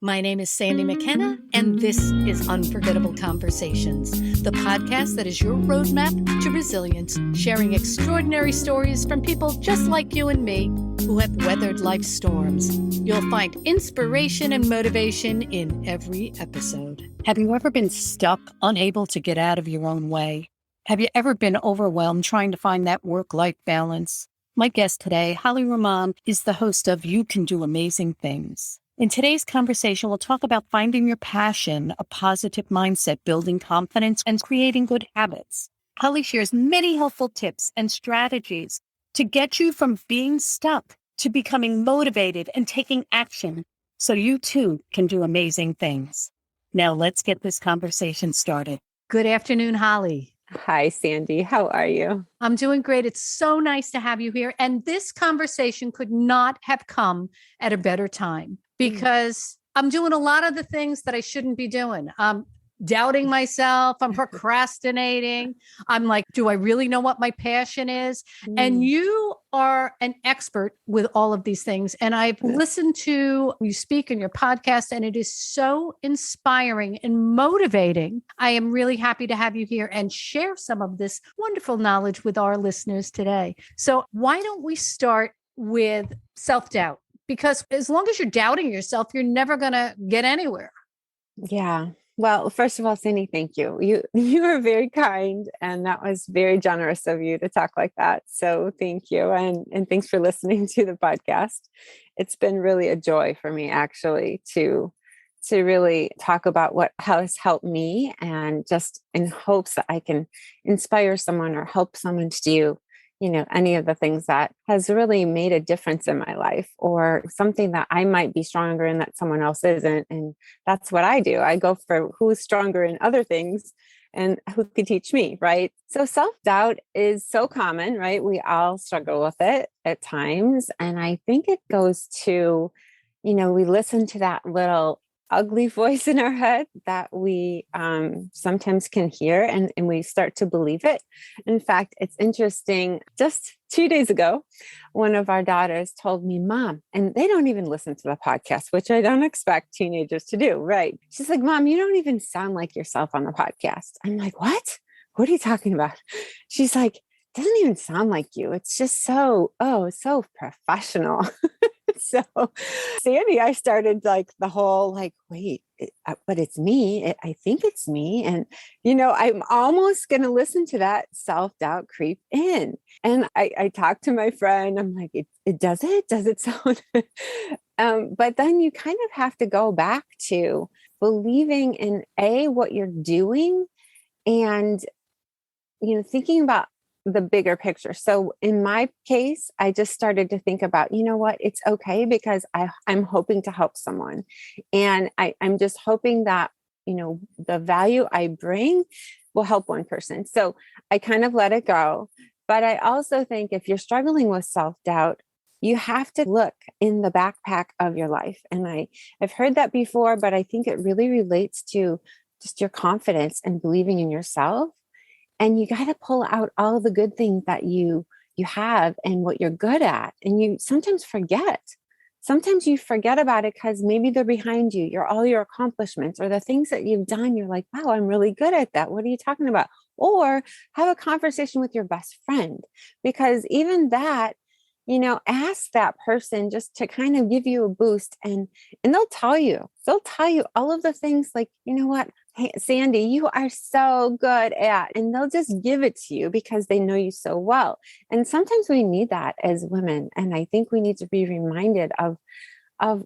My name is Sandy McKenna, and this is Unforgettable Conversations, the podcast that is your roadmap to resilience, sharing extraordinary stories from people just like you and me who have weathered life's storms. You'll find inspiration and motivation in every episode. Have you ever been stuck, unable to get out of your own way? Have you ever been overwhelmed trying to find that work-life balance? My guest today, Hollie Rumman, is the host of You Can Do Amazing Things. In today's conversation, we'll talk about finding your passion, a positive mindset, building confidence, and creating good habits. Hollie shares many helpful tips and strategies to get you from being stuck to becoming motivated and taking action so you too can do amazing things. Now let's get this conversation started. Good afternoon, Hollie. Hi, Sandy. How are you? I'm doing great. It's so nice to have you here. And this conversation could not have come at a better time because I'm doing a lot of the things that I shouldn't be doing. I'm doubting myself. I'm procrastinating. I'm like, do I really know what my passion is? And you are an expert with all of these things. And I've listened to you speak in your podcast, and it is so inspiring and motivating. I am really happy to have you here and share some of this wonderful knowledge with our listeners today. So why don't we start with self-doubt? Because as long as you're doubting yourself, you're never going to get anywhere. Yeah. Well, first of all, Sandy, thank you. You are very kind, and that was very generous of you to talk like that. So thank you. And thanks for listening to the podcast. It's been really a joy for me actually to really talk about what has helped me, and just in hopes that I can inspire someone or help someone to do, any of the things that has really made a difference in my life, or something that I might be stronger in that someone else isn't. And that's what I do. I go for who's stronger in other things and who can teach me, right? So self-doubt is so common, right? We all struggle with it at times. And I think it goes to, we listen to that little ugly voice in our head that we sometimes can hear, and we start to believe it. In fact, it's interesting. Just 2 days ago, one of our daughters told me, Mom, and they don't even listen to the podcast, which I don't expect teenagers to do, right? She's like, Mom, you don't even sound like yourself on the podcast. I'm like, what? What are you talking about? She's like, doesn't even sound like you. It's just so professional. So Sandy, I started like the whole wait, but it's me. I think it's me. And, I'm almost going to listen to that self-doubt creep in. And I talked to my friend. I'm like, does it sound? But then you kind of have to go back to believing in what you're doing, and, thinking about the bigger picture. So in my case, I just started to think about, what, it's okay because I'm hoping to help someone. And I'm just hoping that, the value I bring will help one person. So I kind of let it go. But I also think if you're struggling with self-doubt, you have to look in the backpack of your life. And I've heard that before, but I think it really relates to just your confidence and believing in yourself. And you got to pull out all the good things that you have and what you're good at. And you sometimes forget. Sometimes you forget about it because maybe they're behind you. All your accomplishments or the things that you've done. You're like, wow, I'm really good at that. What are you talking about? Or have a conversation with your best friend, because even that, ask that person just to kind of give you a boost, and they'll tell you all of the things like, what? Hey, Sandy, you are so good at, and they'll just give it to you because they know you so well. And sometimes we need that as women. And I think we need to be reminded of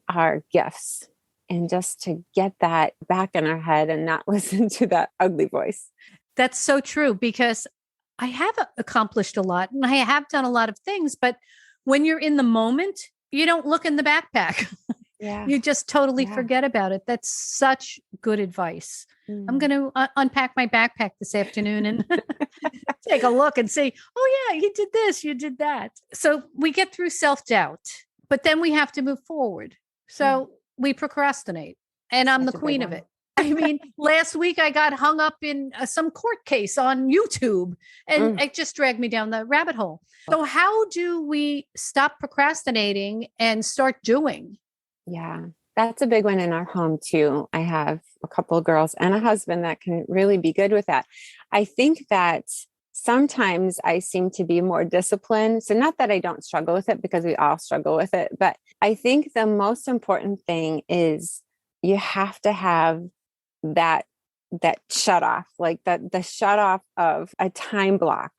our gifts, and just to get that back in our head and not listen to that ugly voice. That's so true, because I have accomplished a lot and I have done a lot of things, but when you're in the moment, you don't look in the backpack. Yeah. You just totally forget about it. That's such good advice. I'm going to unpack my backpack this afternoon and take a look and say, oh yeah, you did this, you did that. So we get through self-doubt, but then we have to move forward. So we procrastinate, and I'm the queen of it. I mean, last week I got hung up in some court case on YouTube, and it just dragged me down the rabbit hole. So how do we stop procrastinating and start doing? Yeah. That's a big one in our home too. I have a couple of girls and a husband that can really be good with that. I think that sometimes I seem to be more disciplined. So not that I don't struggle with it, because we all struggle with it, but I think the most important thing is you have to have that shut off, like the shut off of a time block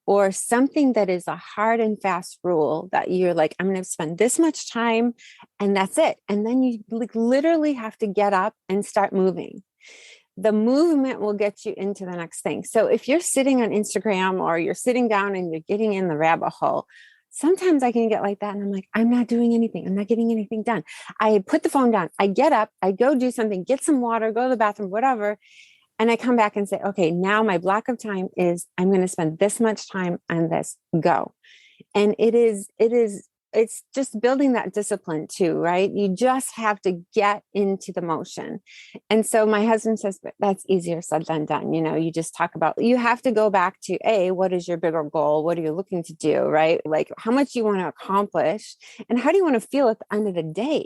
or something that is a hard and fast rule that you're like, I'm going to spend this much time and that's it. And then you literally have to get up and start moving. The movement will get you into the next thing. So if you're sitting on Instagram or you're sitting down and you're getting in the rabbit hole, sometimes I can get like that. And I'm like, I'm not doing anything. I'm not getting anything done. I put the phone down. I get up, I go do something, get some water, go to the bathroom, whatever. And I come back and say, okay, now my block of time is I'm going to spend this much time on this, go. And it's just building that discipline too, right? You just have to get into the motion. And so my husband says, but that's easier said than done. You just talk about, you have to go back to what is your bigger goal? What are you looking to do, right? Like how much you want to accomplish and how do you want to feel at the end of the day?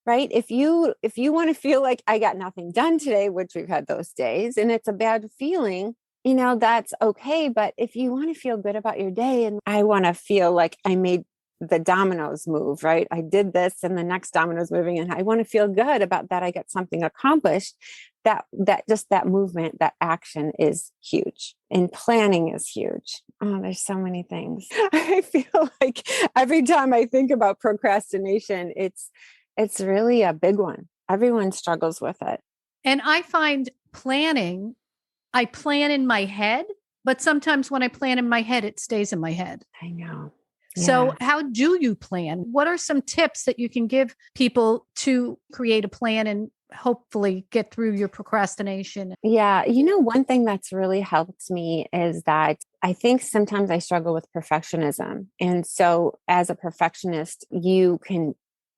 Right? If you want to feel like I got nothing done today, which we've had those days, and it's a bad feeling, that's okay. But if you want to feel good about your day, and I want to feel like I made the dominoes move, right? I did this and the next domino's moving, and I want to feel good about that. I got something accomplished. That just that movement, that action is huge. And planning is huge. Oh, there's so many things. I feel like every time I think about procrastination, it's really a big one. Everyone struggles with it. And I find planning, I plan in my head, but sometimes when I plan in my head, it stays in my head. I know. So how do you plan? What are some tips that you can give people to create a plan and hopefully get through your procrastination? Yeah. One thing that's really helped me is that I think sometimes I struggle with perfectionism. And so as a perfectionist, you can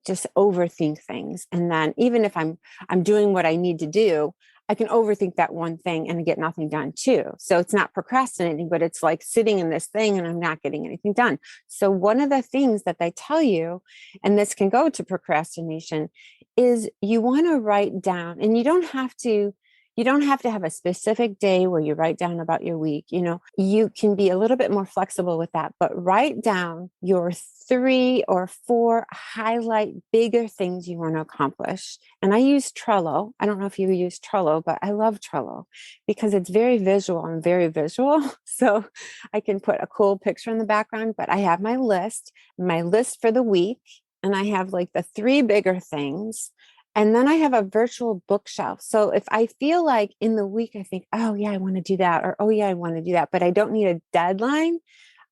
just overthink things. And then even if I'm doing what I need to do, I can overthink that one thing and get nothing done too. So it's not procrastinating, but it's like sitting in this thing and I'm not getting anything done. So one of the things that they tell you, and this can go to procrastination, is you want to write down, and you don't have to have a specific day where you write down about your week. You can be a little bit more flexible with that, but write down your 3 or 4 highlight bigger things you want to accomplish. And I use Trello. I don't know if you use Trello, but I love Trello because it's very visual. I'm very visual. So I can put a cool picture in the background, but I have my list for the week. And I have like the 3 bigger things. And then I have a virtual bookshelf. So if I feel like in the week, I think, oh yeah, I want to do that, or oh yeah, I want to do that, but I don't need a deadline,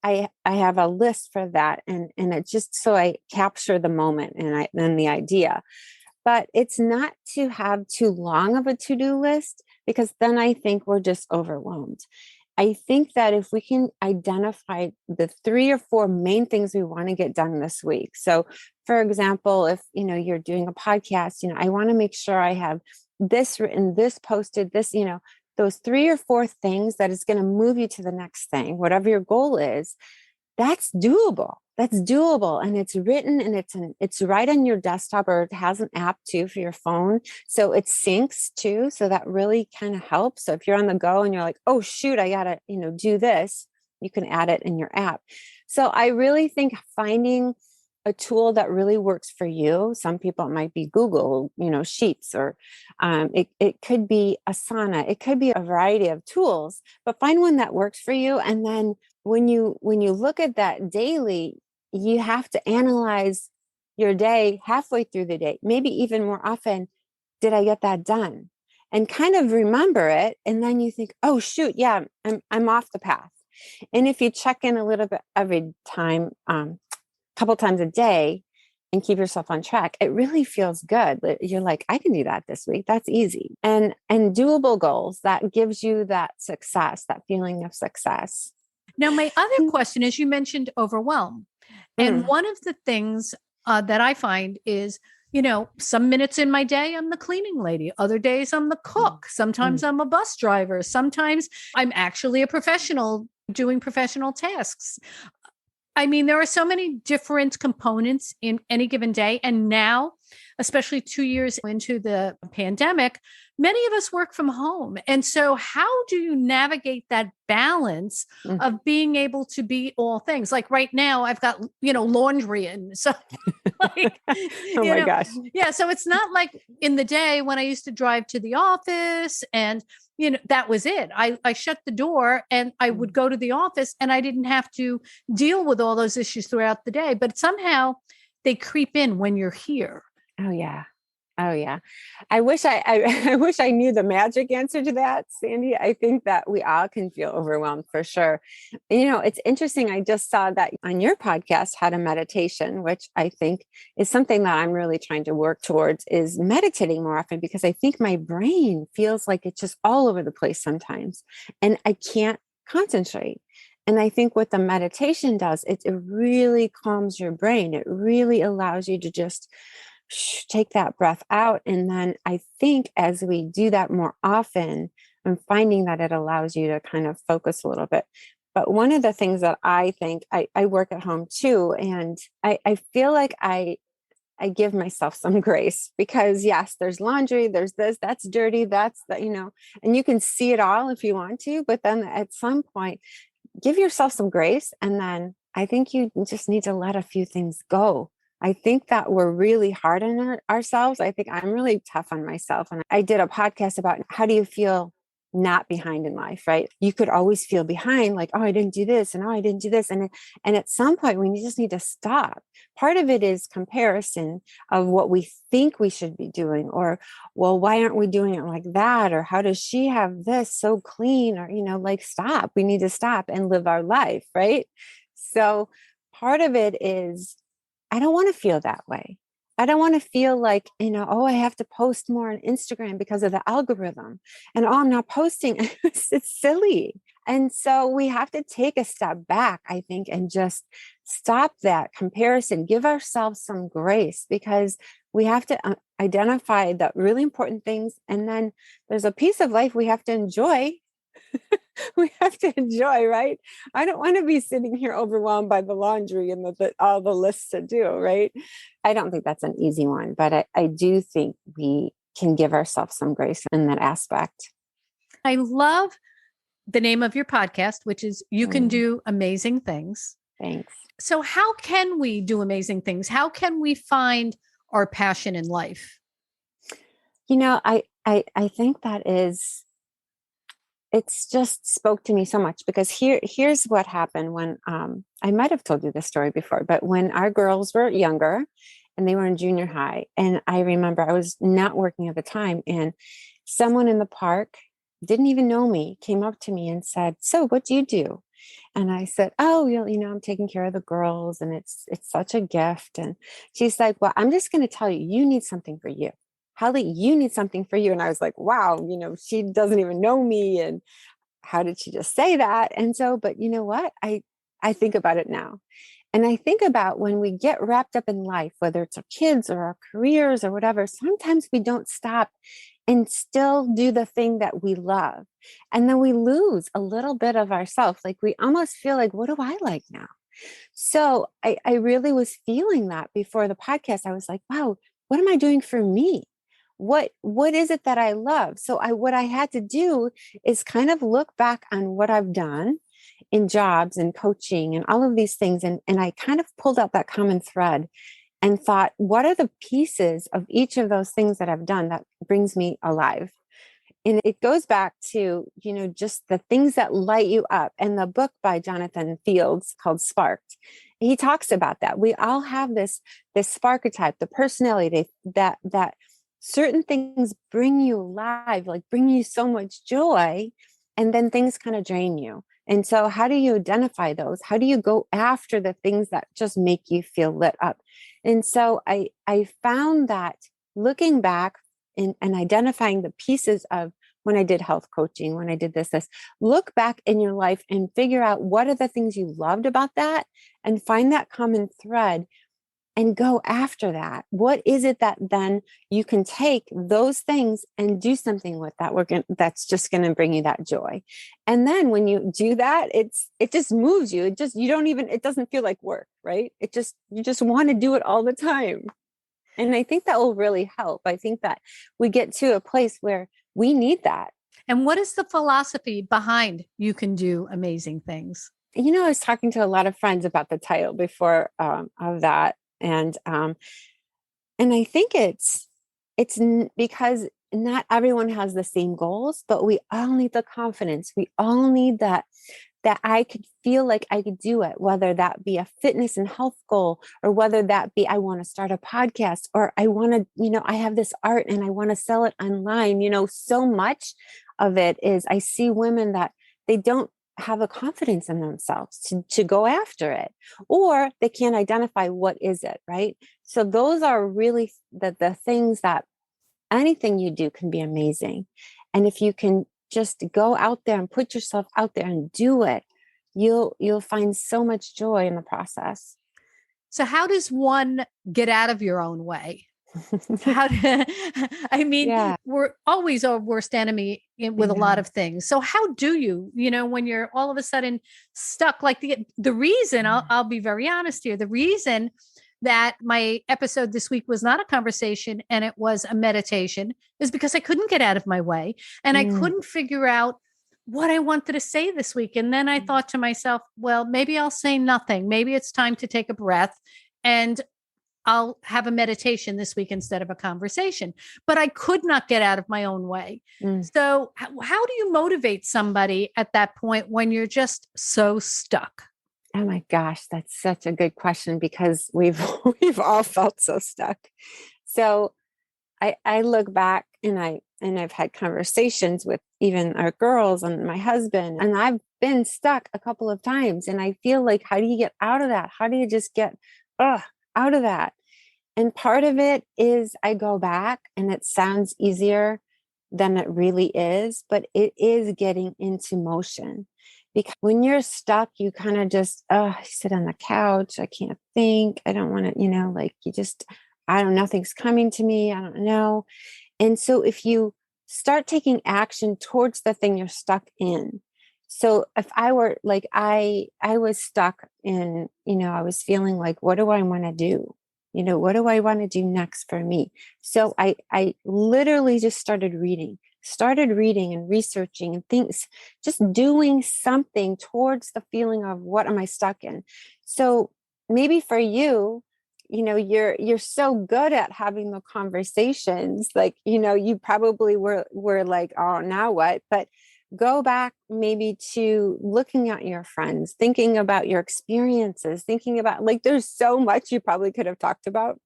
I have a list for that. And it's just so I capture the moment and the idea. But it's not to have too long of a to-do list, because then I think we're just overwhelmed. I think that if we can identify the 3 or 4 main things we want to get done this week. So for example, if you're doing a podcast, I want to make sure I have this written, this posted, this, those 3 or 4 things that is going to move you to the next thing, whatever your goal is. That's doable. And it's written, and it's right on your desktop, or it has an app too for your phone. So it syncs too. So that really kind of helps. So if you're on the go and you're like, oh shoot, I gotta, do this, you can add it in your app. So I really think finding a tool that really works for you. Some people, it might be Google, Sheets, or it could be Asana. It could be a variety of tools, but find one that works for you. And then when you look at that daily, you have to analyze your day halfway through the day, maybe even more often. Did I get that done? And kind of remember it. And then you think, oh shoot, yeah, I'm off the path. And if you check in a little bit every time, couple times a day, and keep yourself on track, it really feels good. You're like, I can do that this week. That's easy. And doable goals, that gives you that success, that feeling of success. Now, my other question is, you mentioned overwhelm. And one of the things that I find is, some minutes in my day, I'm the cleaning lady. Other days, I'm the cook. Sometimes I'm a bus driver. Sometimes I'm actually a professional doing professional tasks. I mean, there are so many different components in any given day. And now especially 2 years into the pandemic, many of us work from home. And so, how do you navigate that balance Mm. of being able to be all things? Like right now, I've got, laundry. And so, like, Oh you my know, gosh. yeah. So it's not like in the day when I used to drive to the office and, that was it. I shut the door and I would go to the office and I didn't have to deal with all those issues throughout the day. But somehow they creep in when you're here. Oh yeah. Oh yeah. I wish I wish I knew the magic answer to that, Sandy. I think that we all can feel overwhelmed for sure. It's interesting. I just saw that on your podcast had a meditation, which I think is something that I'm really trying to work towards, is meditating more often, because I think my brain feels like it's just all over the place sometimes and I can't concentrate. And I think what the meditation does, it really calms your brain. It really allows you to just take that breath out. And then I think as we do that more often, I'm finding that it allows you to kind of focus a little bit. But one of the things that I think, I work at home too, and I feel like I give myself some grace, because yes, there's laundry, there's this, that's dirty, that's that, and you can see it all if you want to, but then at some point, give yourself some grace. And then I think you just need to let a few things go. I think that we're really hard on ourselves. I think I'm really tough on myself. And I did a podcast about how do you feel not behind in life, right? You could always feel behind, like, oh, I didn't do this, and oh, I didn't do this. And at some point, we just need to stop. Part of it is comparison of what we think we should be doing, or, well, why aren't we doing it like that? Or how does she have this so clean? Or, like, stop. We need to stop and live our life, right? So part of it is, I don't want to feel that way. I don't want to feel like, oh, I have to post more on Instagram because of the algorithm. And oh, I'm not posting. It's silly. And so we have to take a step back, I think, and just stop that comparison, give ourselves some grace, because we have to identify the really important things. And then there's a piece of life we have to enjoy. We have to enjoy, right? I don't want to be sitting here overwhelmed by the laundry and all the lists to do, right? I don't think that's an easy one, but I do think we can give ourselves some grace in that aspect. I love the name of your podcast, which is You Can Do Amazing Things. Thanks. So how can we do amazing things? How can we find our passion in life? I think that is, it's just spoke to me so much, because here's what happened when I might have told you this story before, but when our girls were younger and they were in junior high, and I remember I was not working at the time, and someone in the park, didn't even know me, came up to me and said, "So what do you do?" And I said, "Oh, I'm taking care of the girls, and it's such a gift." And she's like, "Well, I'm just going to tell you, you need something for you. Hollie, you need something for you." And I was like, wow, she doesn't even know me. And how did she just say that? And so, but you know what? I think about it now. And I think about when we get wrapped up in life, whether it's our kids or our careers or whatever, sometimes we don't stop and still do the thing that we love. And then we lose a little bit of ourselves. Like we almost feel like, what do I like now? So I really was feeling that before the podcast. I was like, wow, what am I doing for me? What is it that I love? So what I had to do is kind of look back on what I've done in jobs and coaching and all of these things. And I kind of pulled out that common thread and thought, what are the pieces of each of those things that I've done that brings me alive? And it goes back to, just the things that light you up. And the book by Jonathan Fields called Sparked, he talks about that. We all have this sparketype, the personality that certain things bring you alive, like bring you so much joy, and then things kind of drain you. And so how do you identify those? How do you go after the things that just make you feel lit up? And so I found that looking back and identifying the pieces of when I did health coaching, when I did this, look back in your life and figure out what are the things you loved about that, and find that common thread and go after that. What is it that then you can take those things and do something with that? That's just going to bring you that joy. And then when you do that, it just moves you. It doesn't feel like work, right? You just want to do it all the time. And I think that will really help. I think that we get to a place where we need that. And what is the philosophy behind you can do amazing things? I was talking to a lot of friends about the title before of that. And I think because not everyone has the same goals, but we all need the confidence. We all need that I could feel like I could do it, whether that be a fitness and health goal, or whether that be, I want to start a podcast, or I want to, I have this art and I want to sell it online. So much of it is I see women that they don't have a confidence in themselves to go after it, or they can't identify what is it, right? So those are really the things that anything you do can be amazing. And if you can just go out there and put yourself out there and do it, you'll find so much joy in the process. So how does one get out of your own way? Yeah. We're always our worst enemy with a lot of things. So how do you, when you're all of a sudden stuck, like the reason, I'll be very honest here, the reason that my episode this week was not a conversation and it was a meditation is because I couldn't get out of my way and I couldn't figure out what I wanted to say this week. And then I thought to myself, well, maybe I'll say nothing. Maybe it's time to take a breath and I'll have a meditation this week instead of a conversation. But I could not get out of my own way. So how do you motivate somebody at that point when you're just so stuck? Oh my gosh, that's such a good question, because we've all felt so stuck. So I look back and I've had conversations with even our girls and my husband, and I've been stuck a couple of times. And I feel like, how do you get out of that? How do you just get out of that? And part of it is I go back, and it sounds easier than it really is, but it is getting into motion. Because when you're stuck, you kind of just, sit on the couch. I can't think. I don't want to, nothing's coming to me. I don't know. And so if you start taking action towards the thing you're stuck in. So if I were like, I was stuck in, I was feeling like, what do I want to do? What do I want to do next for me? So I literally just started reading and researching and things, just doing something towards the feeling of what am I stuck in? So maybe for you, you're so good at having the conversations, like, you probably were like, oh, now what? But go back maybe to looking at your friends, thinking about your experiences, thinking about, like, there's so much you probably could have talked about.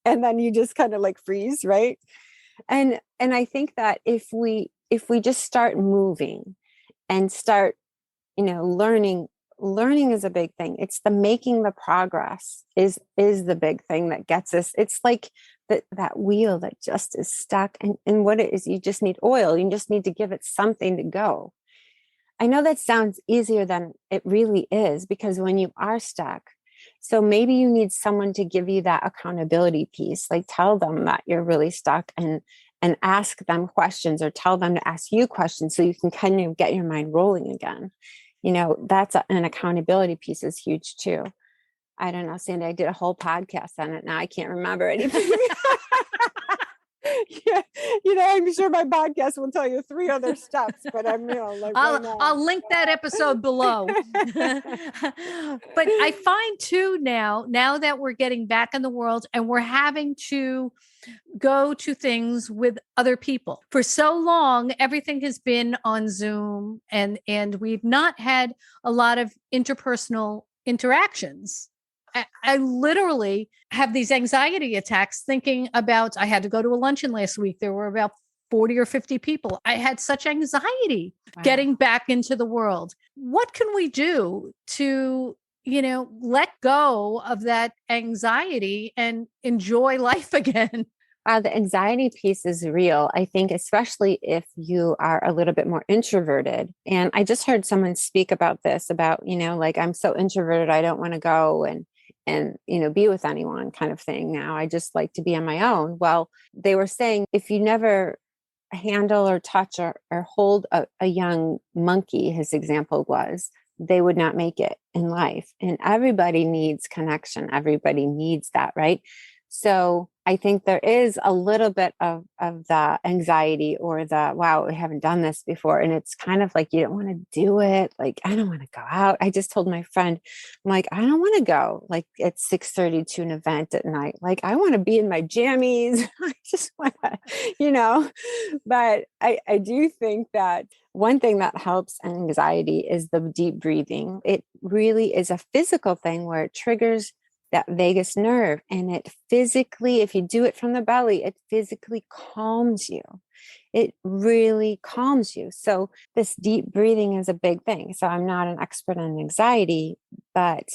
And then you just kind of like freeze, right? And I think that if we just start moving and start, learning is a big thing. It's the making the progress is the big thing that gets us. It's like that wheel that just is stuck. And what it is, you just need oil. You just need to give it something to go. I know that sounds easier than it really is, because when you are stuck, so maybe you need someone to give you that accountability piece, like tell them that you're really stuck and ask them questions, or tell them to ask you questions so you can kind of get your mind rolling again. That's an accountability piece is huge too. I don't know, Sandy, I did a whole podcast on it. Now I can't remember anything. Yeah, I'm sure my podcast will tell you 3 other steps, but I'm like I'll link that episode below. But I find too now that we're getting back in the world and we're having to go to things with other people. For so long, everything has been on Zoom and we've not had a lot of interpersonal interactions. I literally have these anxiety attacks thinking about, I had to go to a luncheon last week. There were about 40 or 50 people. I had such anxiety getting back into the world. What can we do to, let go of that anxiety and enjoy life again? The anxiety piece is real. I think, especially if you are a little bit more introverted. And I just heard someone speak about this, about, like, I'm so introverted, I don't want to go and be with anyone kind of thing. Now I just like to be on my own. Well, they were saying, if you never handle or touch or hold a young monkey, his example was, they would not make it in life. And everybody needs connection. Everybody needs that, right? So I think there is a little bit of the anxiety or the, wow, I haven't done this before. And it's kind of like, you don't want to do it. Like, I don't want to go out. I just told my friend, I'm like, I don't want to go like at 6:30 to an event at night. Like, I want to be in my jammies. I just want to, but I do think that one thing that helps anxiety is the deep breathing. It really is a physical thing where it triggers that vagus nerve, and it physically, if you do it from the belly, it physically calms you. It really calms you. So this deep breathing is a big thing. So I'm not an expert on anxiety, but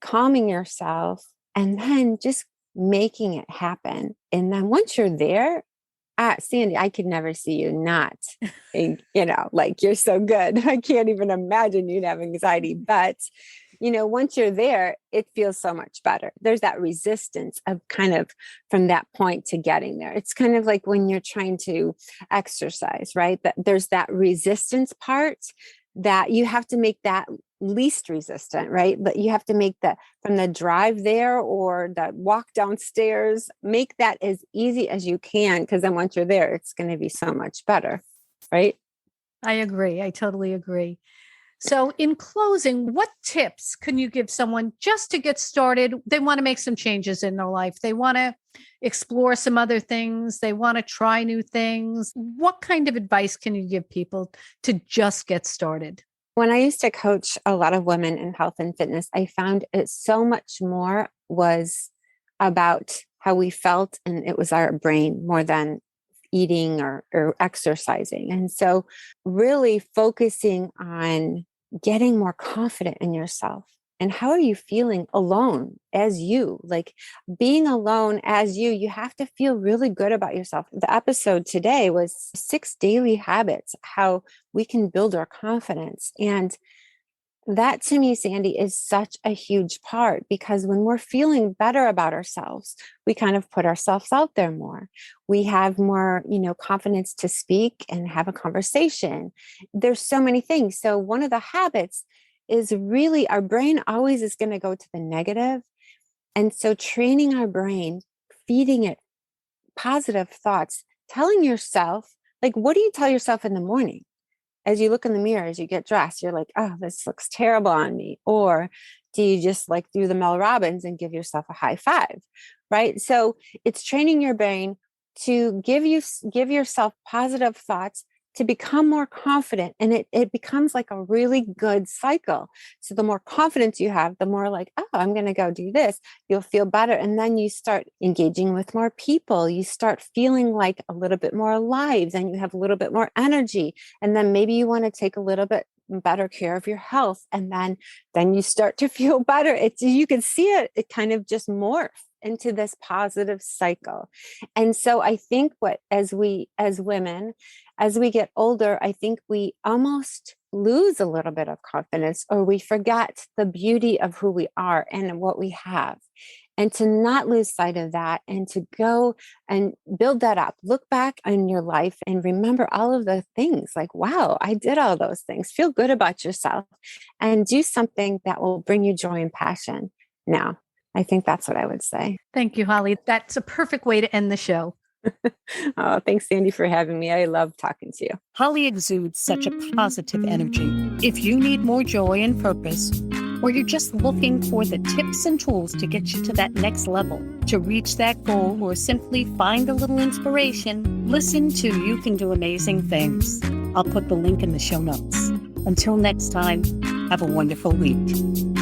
calming yourself and then just making it happen. And then once you're there, Sandy, I could never see you not, like you're so good. I can't even imagine you'd have anxiety, but once you're there, it feels so much better. There's that resistance of kind of from that point to getting there. It's kind of like when you're trying to exercise, right? That there's that resistance part that you have to make that least resistant, right? But you have to make that from the drive there or the walk downstairs, make that as easy as you can. Because then once you're there, it's going to be so much better, right? I agree. I totally agree. So in closing, what tips can you give someone just to get started? They want to make some changes in their life. They want to explore some other things. They want to try new things. What kind of advice can you give people to just get started? When I used to coach a lot of women in health and fitness, I found it so much more was about how we felt, and it was our brain more than eating or exercising. And so really focusing on getting more confident in yourself. And how are you feeling alone as you? Like being alone as you have to feel really good about yourself. The episode today was 6 daily habits, how we can build our confidence. And that to me, Sandy, is such a huge part, because when we're feeling better about ourselves, we kind of put ourselves out there more. We have more, confidence to speak and have a conversation. There's so many things. So one of the habits is really our brain always is going to go to the negative. And so training our brain, feeding it positive thoughts, telling yourself, like, what do you tell yourself in the morning? As you look in the mirror, as you get dressed, you're like, oh, this looks terrible on me. Or do you just like do the Mel Robbins and give yourself a high five, right? So it's training your brain to give yourself positive thoughts to become more confident. And it becomes like a really good cycle. So the more confidence you have, the more like, oh, I'm going to go do this. You'll feel better. And then you start engaging with more people. You start feeling like a little bit more alive. Then you have a little bit more energy. And then maybe you want to take a little bit better care of your health. And then you start to feel better. You can see it kind of just morph into this positive cycle. And so I think as women, as we get older, I think we almost lose a little bit of confidence, or we forget the beauty of who we are and what we have. And to not lose sight of that, and to go and build that up, look back on your life and remember all of the things like, wow, I did all those things. Feel good about yourself and do something that will bring you joy and passion. Now, I think that's what I would say. Thank you, Hollie. That's a perfect way to end the show. Oh, thanks, Sandy, for having me. I love talking to you. Hollie exudes such a positive energy. If you need more joy and purpose, or you're just looking for the tips and tools to get you to that next level, to reach that goal, or simply find a little inspiration, listen to You Can Do Amazing Things. I'll put the link in the show notes. Until next time, have a wonderful week.